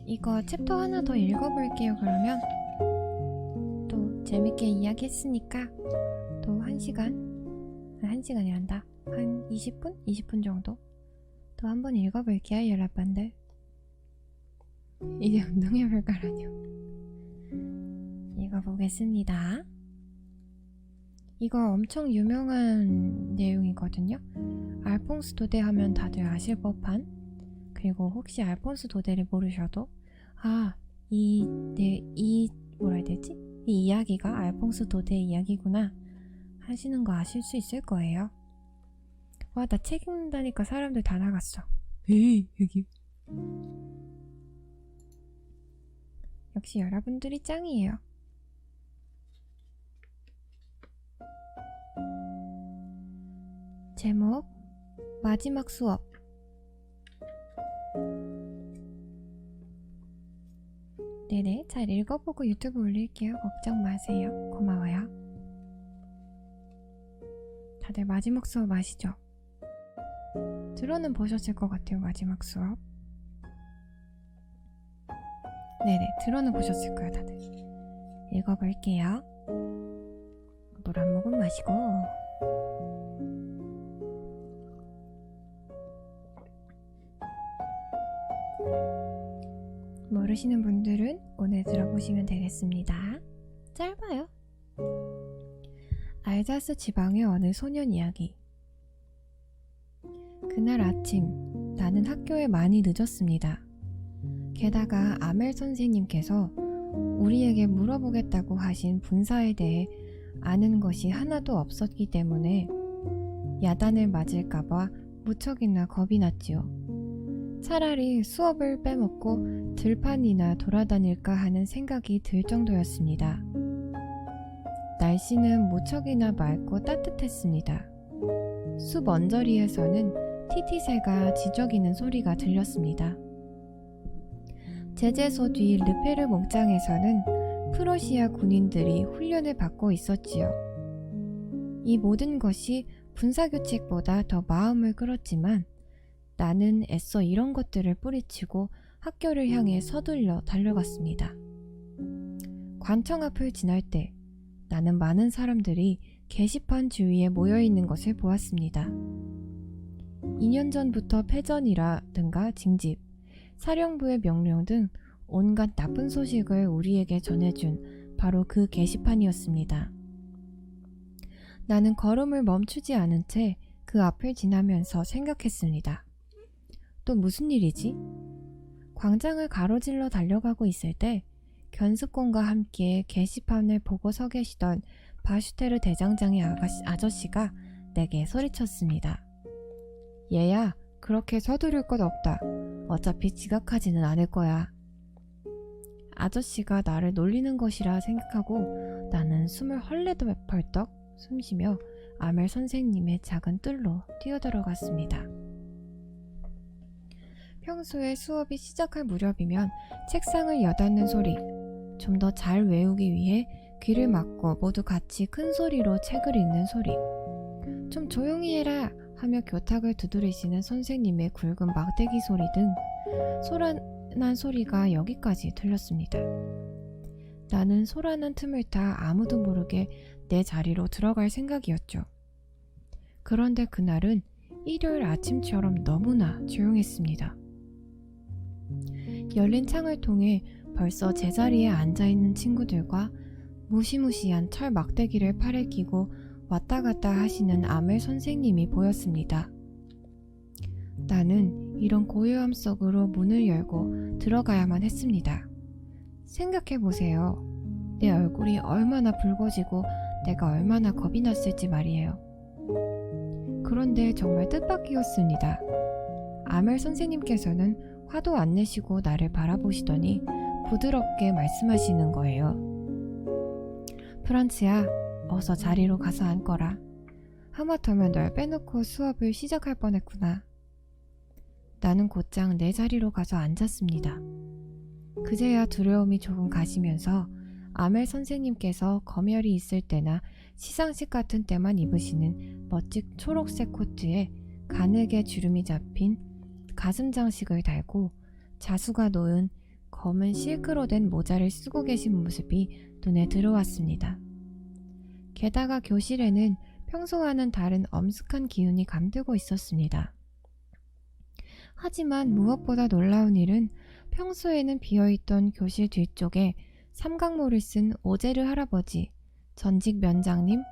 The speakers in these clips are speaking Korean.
이거 챕터 하나 더 읽어볼게요. 그러면 또 재밌게 이야기했으니까 또 1시간이란다. 한 20분? 20분 정도? 또 한번 읽어볼게요, 여러분들. 이제 운동해볼까라뇨. 읽어보겠습니다. 이거 엄청 유명한 내용이거든요. 알퐁스 도데 하면 다들 아실 법한, 그리고 혹시 알폰스 도데를 모르셔도 이 이야기가 알퐁스 도데의 이야기구나 하시는 거 아실 수 있을 거예요. 와, 나 책 읽는다니까 사람들 다 나갔어. 에이, 여기. 역시 여러분들이 짱이에요. 제목 마지막 수업. 네네, 잘 읽어보고 유튜브 올릴게요. 걱정 마세요. 고마워요. 다들 마지막 수업 아시죠? 들어는 보셨을 것 같아요. 마지막 수업. 네네, 들어는 보셨을 거예요. 다들. 읽어볼게요. 물 한 모금 마시고. 모르시는 분들은 오늘 들어보시면 되겠습니다. 짧아요. 알자스 지방의 어느 소년 이야기. 그날 아침 나는 학교에 많이 늦었습니다. 게다가 아멜 선생님께서 우리에게 물어보겠다고 하신 분사에 대해 아는 것이 하나도 없었기 때문에 야단을 맞을까봐 무척이나 겁이 났지요. 차라리 수업을 빼먹고 들판이나 돌아다닐까 하는 생각이 들 정도였습니다. 날씨는 무척이나 맑고 따뜻했습니다. 숲 언저리에서는 티티새가 지저귀는 소리가 들렸습니다. 제재소 뒤 르페르 목장에서는 프로시아 군인들이 훈련을 받고 있었지요. 이 모든 것이 군사교칙보다 더 마음을 끌었지만 나는 애써 이런 것들을 뿌리치고 학교를 향해 서둘러 달려갔습니다. 관청 앞을 지날 때 나는 많은 사람들이 게시판 주위에 모여있는 것을 보았습니다. 2년 전부터 패전이라든가 징집, 사령부의 명령 등 온갖 나쁜 소식을 우리에게 전해준 바로 그 게시판이었습니다. 나는 걸음을 멈추지 않은 채 그 앞을 지나면서 생각했습니다. 또 무슨 일이지? 광장을 가로질러 달려가고 있을 때 견습공과 함께 게시판을 보고 서 계시던 바슈테르 대장장의 아저씨가 내게 소리쳤습니다. 얘야, 그렇게 서두를 것 없다. 어차피 지각하지는 않을 거야. 아저씨가 나를 놀리는 것이라 생각하고 나는 숨을 헐레벌떡 숨쉬며 아멜 선생님의 작은 뜰로 뛰어들어갔습니다. 평소에 수업이 시작할 무렵이면 책상을 여닫는 소리, 좀 더 잘 외우기 위해 귀를 막고 모두 같이 큰 소리로 책을 읽는 소리, 좀 조용히 해라 하며 교탁을 두드리시는 선생님의 굵은 막대기 소리 등 소란난 소리가 여기까지 들렸습니다. 나는 소란한 틈을 타 아무도 모르게 내 자리로 들어갈 생각이었죠. 그런데 그날은 일요일 아침처럼 너무나 조용했습니다. 열린 창을 통해 벌써 제자리에 앉아있는 친구들과 무시무시한 철 막대기를 팔에 끼고 왔다 갔다 하시는 아멜 선생님이 보였습니다. 나는 이런 고요함 속으로 문을 열고 들어가야만 했습니다. 생각해보세요. 내 얼굴이 얼마나 붉어지고 내가 얼마나 겁이 났을지 말이에요. 그런데 정말 뜻밖이었습니다. 아멜 선생님께서는 화도 안 내시고 나를 바라보시더니 부드럽게 말씀하시는 거예요. 프란츠야, 어서 자리로 가서 앉거라. 하마터면 널 빼놓고 수업을 시작할 뻔했구나. 나는 곧장 내 자리로 가서 앉았습니다. 그제야 두려움이 조금 가시면서 아멜 선생님께서 검열이 있을 때나 시상식 같은 때만 입으시는 멋진 초록색 코트에 가늘게 주름이 잡힌 가슴 장식을 달고 자수가 놓은 검은 실크로 된 모자를 쓰고 계신 모습이 눈에 들어왔습니다. 게다가 교실에는 평소와는 다른 엄숙한 기운이 감돌고 있었습니다. 하지만 무엇보다 놀라운 일은 평소에는 비어있던 교실 뒤쪽에 삼각모를 쓴 오제르 할아버지, 전직 면장님,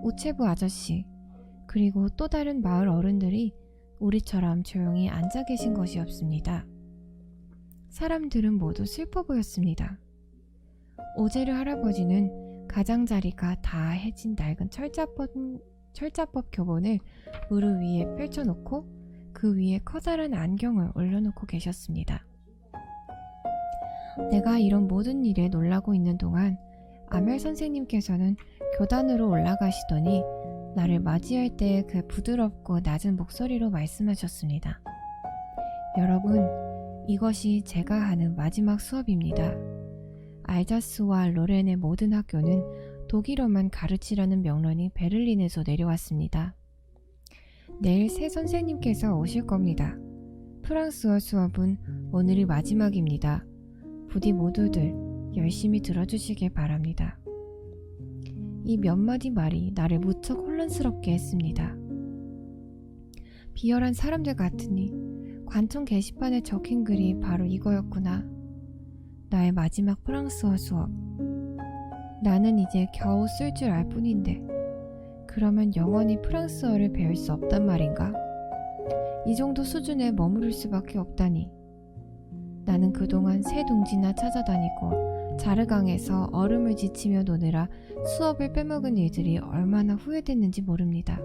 우체부 아저씨, 그리고 또 다른 마을 어른들이 우리처럼 조용히 앉아 계신 것이었습니다. 사람들은 모두 슬퍼 보였습니다. 오제르 할아버지는 가장자리가 다 해진 낡은 철자법 교본을 무릎 위에 펼쳐놓고 그 위에 커다란 안경을 올려놓고 계셨습니다. 내가 이런 모든 일에 놀라고 있는 동안 아멜 선생님께서는 교단으로 올라가시더니 나를 맞이할 때 그 부드럽고 낮은 목소리로 말씀하셨습니다. 여러분, 이것이 제가 하는 마지막 수업입니다. 알자스와 로렌의 모든 학교는 독일어만 가르치라는 명령이 베를린에서 내려왔습니다. 내일 새 선생님께서 오실 겁니다. 프랑스어 수업은 오늘이 마지막입니다. 부디 모두들 열심히 들어주시길 바랍니다. 이 몇 마디 말이 나를 무척 혼란스럽게 했습니다. 비열한 사람들 같으니 관청 게시판에 적힌 글이 바로 이거였구나. 나의 마지막 프랑스어 수업. 나는 이제 겨우 쓸 줄 알 뿐인데 그러면 영원히 프랑스어를 배울 수 없단 말인가? 이 정도 수준에 머무를 수밖에 없다니. 나는 그동안 새 둥지나 찾아다니고 자르강에서 얼음을 지치며 노느라 수업을 빼먹은 일들이 얼마나 후회됐는지 모릅니다.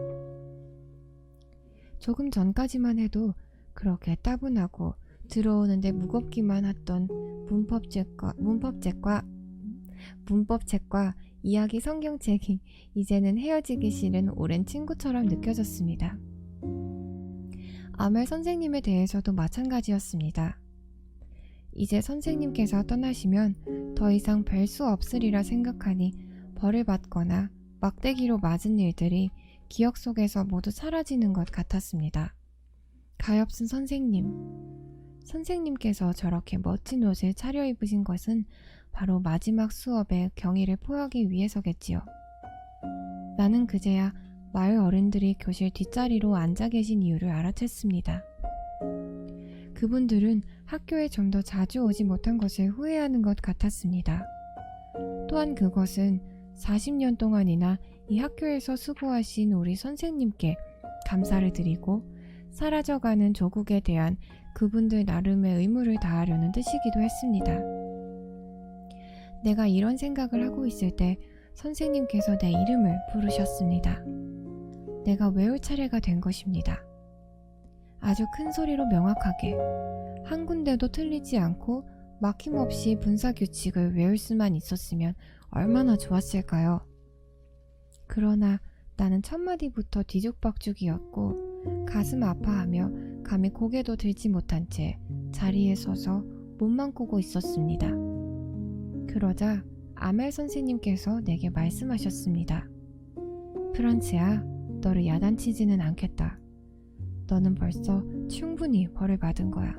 조금 전까지만 해도 그렇게 따분하고 들어오는데 무겁기만 했던 문법책과 이야기 성경책이 이제는 헤어지기 싫은 오랜 친구처럼 느껴졌습니다. 아멜 선생님에 대해서도 마찬가지였습니다. 이제 선생님께서 떠나시면 더 이상 뵐 수 없으리라 생각하니 벌을 받거나 막대기로 맞은 일들이 기억 속에서 모두 사라지는 것 같았습니다. 가엾은 선생님께서 저렇게 멋진 옷을 차려입으신 것은 바로 마지막 수업의 경의를 표하기 위해서겠지요. 나는 그제야 마을 어른들이 교실 뒷자리로 앉아 계신 이유를 알아챘습니다. 그분들은 학교에 좀 더 자주 오지 못한 것을 후회하는 것 같았습니다. 또한 그것은 40년 동안이나 이 학교에서 수고하신 우리 선생님께 감사를 드리고 사라져가는 조국에 대한 그분들 나름의 의무를 다하려는 뜻이기도 했습니다. 내가 이런 생각을 하고 있을 때 선생님께서 내 이름을 부르셨습니다. 내가 외울 차례가 된 것입니다. 아주 큰 소리로 명확하게 한 군데도 틀리지 않고 막힘없이 분사 규칙을 외울 수만 있었으면 얼마나 좋았을까요? 그러나 나는 첫 마디부터 뒤죽박죽이었고 가슴 아파하며 감히 고개도 들지 못한 채 자리에 서서 몸만 꼬고 있었습니다. 그러자 아멜 선생님께서 내게 말씀하셨습니다. 프란츠야, 너를 야단치지는 않겠다. 너는 벌써 충분히 벌을 받은 거야.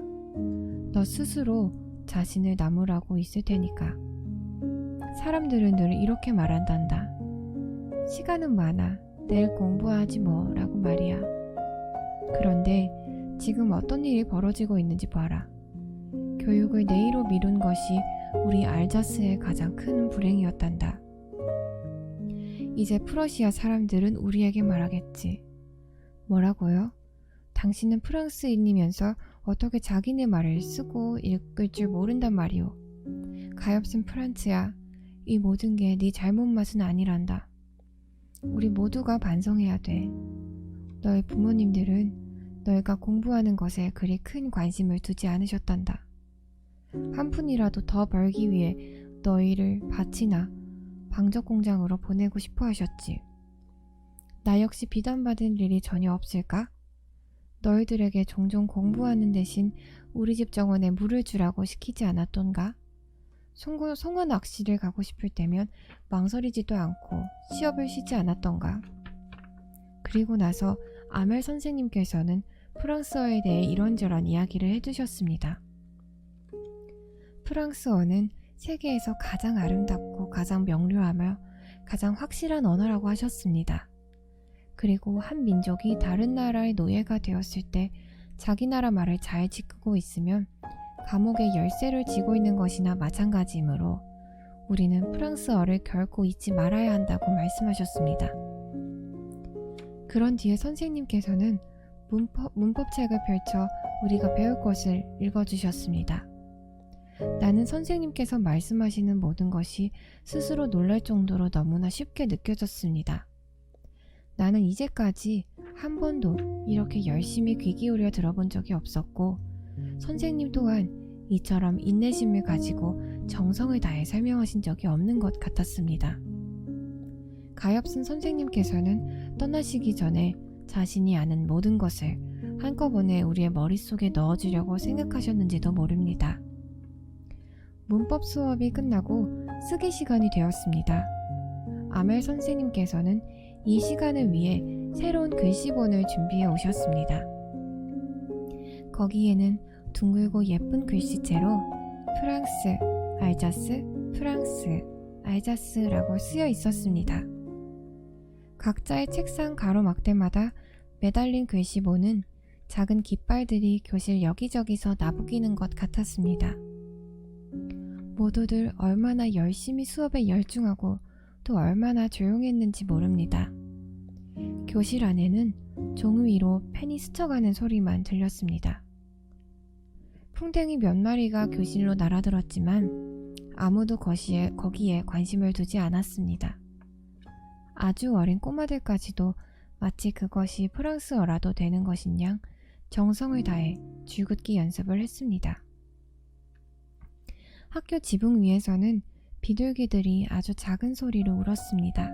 너 스스로 자신을 나무라고 있을 테니까. 사람들은 늘 이렇게 말한단다. 시간은 많아. 내일 공부하지 뭐 라고 말이야. 그런데 지금 어떤 일이 벌어지고 있는지 봐라. 교육을 내일로 미룬 것이 우리 알자스의 가장 큰 불행이었단다. 이제 프러시아 사람들은 우리에게 말하겠지. 뭐라고요? 당신은 프랑스인이면서 어떻게 자기네 말을 쓰고 읽을 줄 모른단 말이오. 가엾은 프란츠야, 이 모든 게 네 잘못맛은 아니란다. 우리 모두가 반성해야 돼. 너의 부모님들은 너희가 공부하는 것에 그리 큰 관심을 두지 않으셨단다. 한 푼이라도 더 벌기 위해 너희를 밭이나 방적 공장으로 보내고 싶어 하셨지. 나 역시 비단받은 일이 전혀 없을까? 너희들에게 종종 공부하는 대신 우리 집 정원에 물을 주라고 시키지 않았던가? 송어 낚시를 가고 싶을 때면 망설이지도 않고 시업을 쉬지 않았던가? 그리고 나서 아멜 선생님께서는 프랑스어에 대해 이런저런 이야기를 해주셨습니다. 프랑스어는 세계에서 가장 아름답고 가장 명료하며 가장 확실한 언어라고 하셨습니다. 그리고 한 민족이 다른 나라의 노예가 되었을 때 자기 나라 말을 잘 지키고 있으면 감옥의 열쇠를 쥐고 있는 것이나 마찬가지이므로 우리는 프랑스어를 결코 잊지 말아야 한다고 말씀하셨습니다. 그런 뒤에 선생님께서는 문법책을 펼쳐 우리가 배울 것을 읽어주셨습니다. 나는 선생님께서 말씀하시는 모든 것이 스스로 놀랄 정도로 너무나 쉽게 느껴졌습니다. 나는 이제까지 한 번도 이렇게 열심히 귀 기울여 들어본 적이 없었고 선생님 또한 이처럼 인내심을 가지고 정성을 다해 설명하신 적이 없는 것 같았습니다. 가엾은 선생님께서는 떠나시기 전에 자신이 아는 모든 것을 한꺼번에 우리의 머릿속에 넣어주려고 생각하셨는지도 모릅니다. 문법 수업이 끝나고 쓰기 시간이 되었습니다. 아멜 선생님께서는 이 시간을 위해 새로운 글씨본을 준비해 오셨습니다. 거기에는 둥글고 예쁜 글씨체로 프랑스, 알자스, 프랑스, 알자스라고 쓰여 있었습니다. 각자의 책상 가로막대마다 매달린 글씨본은 작은 깃발들이 교실 여기저기서 나부끼는 것 같았습니다. 모두들 얼마나 열심히 수업에 열중하고 또 얼마나 조용했는지 모릅니다. 교실 안에는 종 위로 펜이 스쳐가는 소리만 들렸습니다. 풍뎅이 몇 마리가 교실로 날아들었지만 아무도 거기에 관심을 두지 않았습니다. 아주 어린 꼬마들까지도 마치 그것이 프랑스어라도 되는 것인 양 정성을 다해 줄긋기 연습을 했습니다. 학교 지붕 위에서는 비둘기들이 아주 작은 소리로 울었습니다.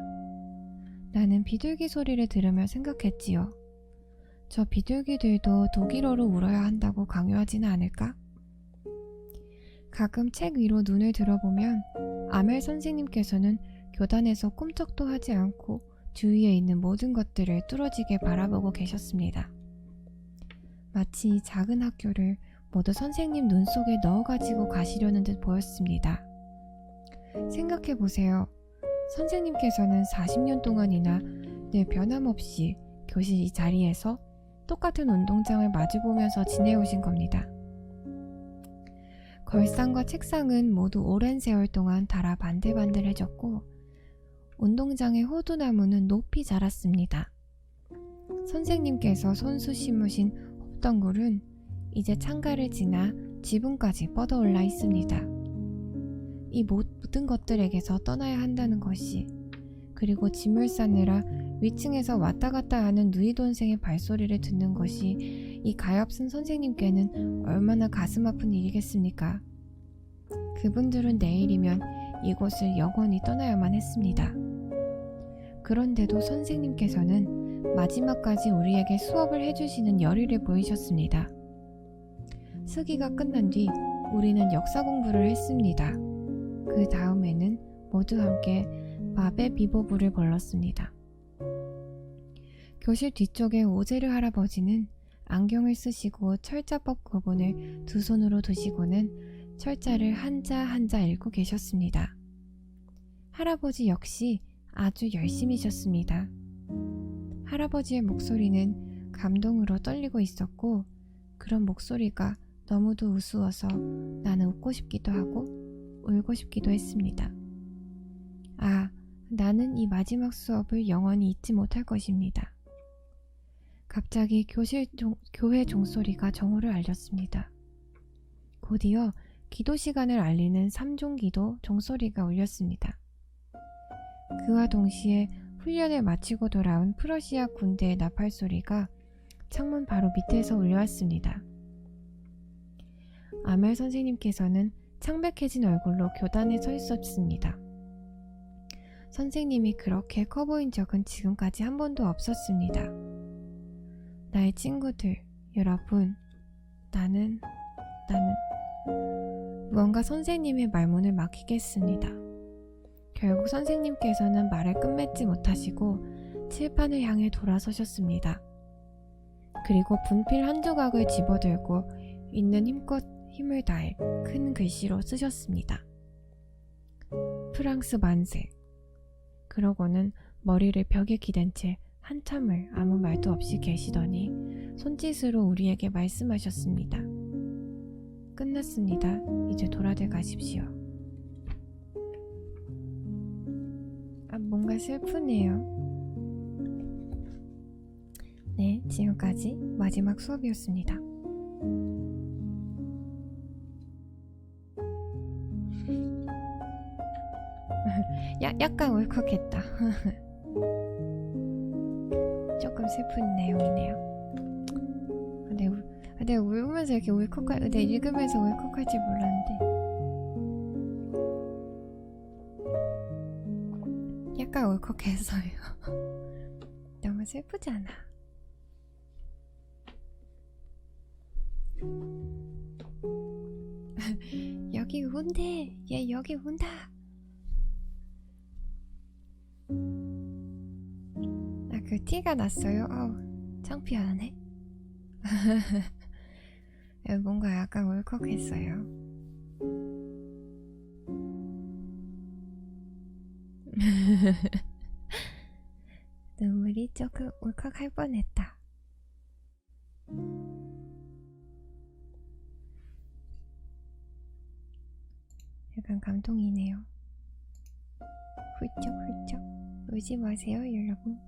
나는 비둘기 소리를 들으며 생각했지요. 저 비둘기들도 독일어로 울어야 한다고 강요하지는 않을까? 가끔 책 위로 눈을 들어보면 아멜 선생님께서는 교단에서 꿈쩍도 하지 않고 주위에 있는 모든 것들을 뚫어지게 바라보고 계셨습니다. 마치 이 작은 학교를 모두 선생님 눈 속에 넣어가지고 가시려는 듯 보였습니다. 생각해보세요. 선생님께서는 40년 동안이나 늘 변함없이 교실 이 자리에서 똑같은 운동장을 마주보면서 지내오신 겁니다. 걸상과 책상은 모두 오랜 세월 동안 닳아 반들반들해졌고 운동장의 호두나무는 높이 자랐습니다. 선생님께서 손수 심으신 홉덩굴은 이제 창가를 지나 지붕까지 뻗어올라 있습니다. 이 모든 것들에게서 떠나야 한다는 것이, 그리고 짐을 싸느라 위층에서 왔다 갔다 하는 누이동생의 발소리를 듣는 것이 이 가엾은 선생님께는 얼마나 가슴 아픈 일이겠습니까? 그분들은 내일이면 이곳을 영원히 떠나야만 했습니다. 그런데도 선생님께서는 마지막까지 우리에게 수업을 해주시는 열의를 보이셨습니다. 쓰기가 끝난 뒤 우리는 역사 공부를 했습니다. 그 다음에는 모두 함께 밥의 비보부를 불렀습니다. 교실 뒤쪽에 오제르 할아버지는 안경을 쓰시고 철자법 구본을 두 손으로 드시고는 철자를 한자 한자 읽고 계셨습니다. 할아버지 역시 아주 열심히셨습니다. 할아버지의 목소리는 감동으로 떨리고 있었고 그런 목소리가 너무도 우스워서 나는 웃고 싶기도 하고 울고 싶기도 했습니다. 아, 나는 이 마지막 수업을 영원히 잊지 못할 것입니다. 갑자기 교회 종소리가 정오를 알렸습니다. 곧이어 기도 시간을 알리는 삼종기도 종소리가 울렸습니다. 그와 동시에 훈련을 마치고 돌아온 프러시아 군대의 나팔 소리가 창문 바로 밑에서 울려왔습니다. 아멜 선생님께서는 창백해진 얼굴로 교단에 서 있었습니다. 선생님이 그렇게 커 보인 적은 지금까지 한 번도 없었습니다. 나의 친구들, 여러분, 나는 무언가 선생님의 말문을 막히게 했습니다. 결국 선생님께서는 말을 끝맺지 못하시고 칠판을 향해 돌아서셨습니다. 그리고 분필 한 조각을 집어들고 있는 힘껏 힘을 다해 큰 글씨로 쓰셨습니다. 프랑스 만세. 그러고는 머리를 벽에 기댄 채 한참을 아무 말도 없이 계시더니 손짓으로 우리에게 말씀하셨습니다. 끝났습니다. 이제 돌아들 가십시오. 뭔가 슬프네요. 네, 지금까지 마지막 수업이었습니다. 약간 울컥했다. 조금 슬픈 내용이네요. 근데 울면서 이렇게 근데 읽으면서 울컥할 줄 몰랐는데 약간 울컥했어요. 너무 슬프지 않아? 여기 운대! 얘 여기 운다! 그 티가 났어요? 창피하네. 뭔가 약간 울컥했어요. 눈물이 조금 울컥할 뻔했다. 약간 감동이네요. 훌쩍훌쩍 울지 마세요, 여러분.